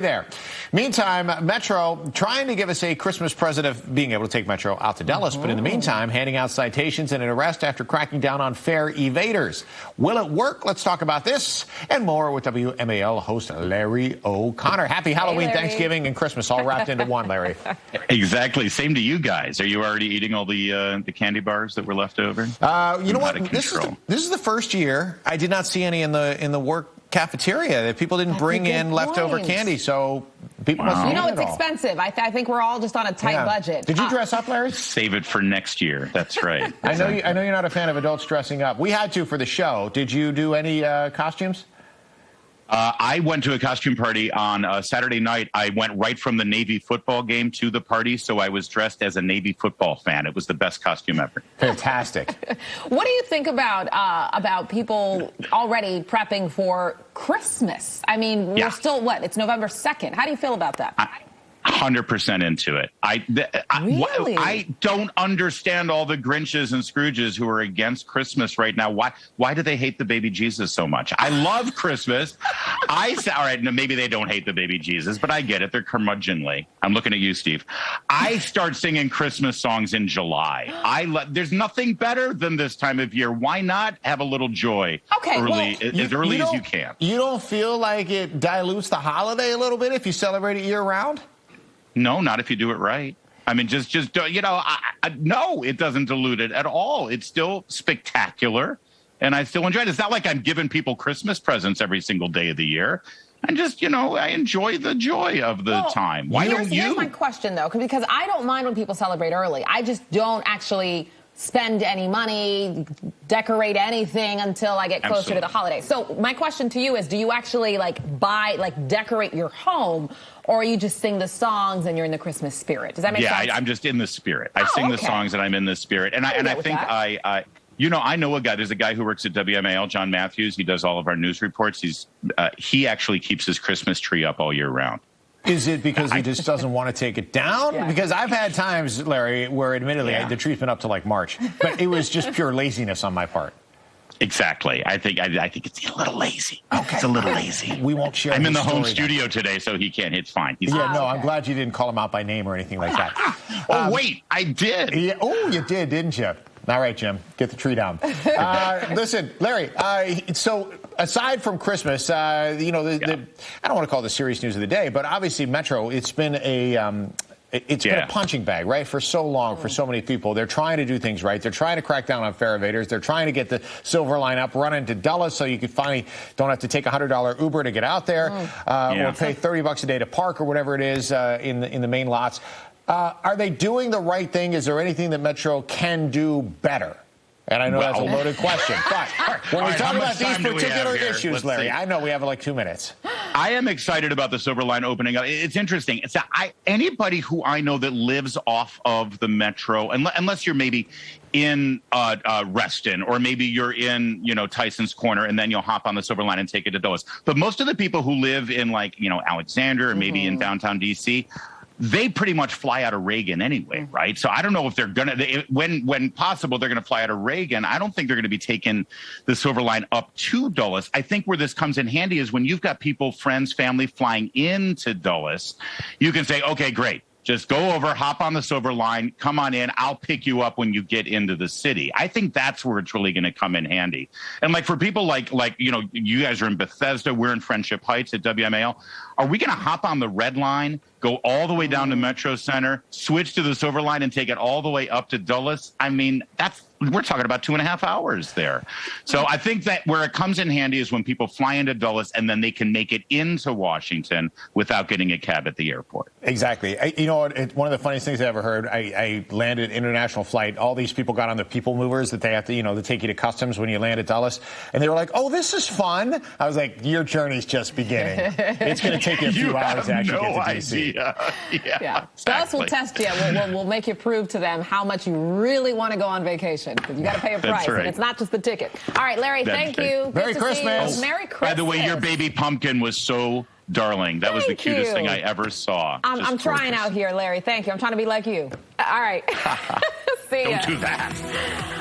There. Meantime, Metro trying to give us a Christmas present of being able to take Metro out to Dulles, but in the meantime, handing out citations and an arrest after cracking down on fare evaders. Will it work? Let's talk about this and more with WMAL host Larry O'Connor. Happy Halloween, Thanksgiving, and Christmas all wrapped into one, Larry. Exactly. Same to you guys. Are you already eating all the candy bars that were left over? You know what? This is the first year I did not see any in the work cafeteria that people didn't bring in leftover candy, so people must it's expensive. I think we're all just on a tight budget. Did you dress up, Larry? Save it for next year. That's right. I know you're not a fan of adults dressing up. We had to for the show. Did you do any costumes? I went to a costume party on Saturday night. I went right from the Navy football game to the party, so I was dressed as a Navy football fan. It was the best costume ever. Fantastic. What do you think about people already prepping for Christmas? I mean, we're still, it's November 2nd. How do you feel about that? 100% into it. Really? I don't understand all the Grinches and Scrooges who are against Christmas right now. Why do they hate the baby Jesus so much? I love Christmas. All right, maybe they don't hate the baby Jesus, but I get it. They're curmudgeonly. I'm looking at you, Steve. I start singing Christmas songs in July. There's nothing better than this time of year. Why not have a little joy as early as you can? You don't feel like it dilutes the holiday a little bit if you celebrate it year-round? No, not if you do it right. I mean, no, it doesn't dilute it at all. It's still spectacular, and I still enjoy it. It's not like I'm giving people Christmas presents every single day of the year. I just, I enjoy the joy of the time. Why don't you? Here's my question, though, because I don't mind when people celebrate early. I just don't actually spend any money, decorate anything until I get closer to the holiday. So my question to you is, do you actually decorate your home, or are you just sing the songs and you're in the Christmas spirit? Does that make sense? Yeah, I'm just in the spirit. I sing the songs and I'm in the spirit. And I think I know a guy. There's a guy who works at WMAL, John Matthews. He does all of our news reports. He actually keeps his Christmas tree up all year round. Is it because he just doesn't want to take it down? Yeah. Because I've had times, Larry, where admittedly the tree's been up to like March, but it was just pure laziness on my part. Exactly. I think it's a little lazy. Okay. It's a little lazy. We won't share. I'm in the home studio today, so he can't. It's fine. I'm glad you didn't call him out by name or anything like that. Wait, I did. Yeah, you did, didn't you? All right, Jim, get the tree down. Listen, Larry, so aside from Christmas, I don't want to call it the serious news of the day, but obviously Metro, it's been a punching bag, right, for so long, for so many people. They're trying to do things right. They're trying to crack down on fare evaders. They're trying to get the Silver Line up, run into Dulles so you could finally don't have to take a $100 Uber to get out there or pay $30 a day to park or whatever it is in the main lots. Are they doing the right thing? Is there anything that Metro can do better? And I know that's a loaded question, but when we talk about these particular issues, Larry, I know we have like 2 minutes. I am excited about the Silver Line opening up. It's interesting. Anybody who I know that lives off of the Metro, unless you're maybe in Reston or maybe you're in, Tyson's Corner, and then you'll hop on the Silver Line and take it to Dulles. But most of the people who live in Alexander or maybe in downtown D.C., they pretty much fly out of Reagan anyway, right? So I don't know if they're going to, when possible, they're going to fly out of Reagan. I don't think they're going to be taking the Silver Line up to Dulles. I think where this comes in handy is when you've got people, friends, family flying into Dulles, you can say, okay, great. Just go over, hop on the Silver Line, come on in. I'll pick you up when you get into the city. I think that's where it's really going to come in handy. And for people like you guys are in Bethesda, we're in Friendship Heights at WMAL. Are we going to hop on the Red Line, go all the way down to Metro Center, switch to the Silver Line, and take it all the way up to Dulles? I mean, we're talking about 2.5 hours there. So I think that where it comes in handy is when people fly into Dulles and then they can make it into Washington without getting a cab at the airport. Exactly. One of the funniest things I ever heard, I landed an international flight. All these people got on the people movers that they have to, to take you to customs when you land at Dulles. And they were like, oh, this is fun. I was like, your journey's just beginning. It's going to take you a few hours to actually get to D.C. Yeah. Dulles will test you. We'll make you prove to them how much you really want to go on vacation. Because you got to pay a price, and it's not just the ticket. All right, Larry, thank you. Merry Christmas. Merry Christmas. By the way, your baby pumpkin was so darling. That was the cutest thing I ever saw. I'm trying out here, Larry. Thank you. I'm trying to be like you. All right. See ya. Don't do that.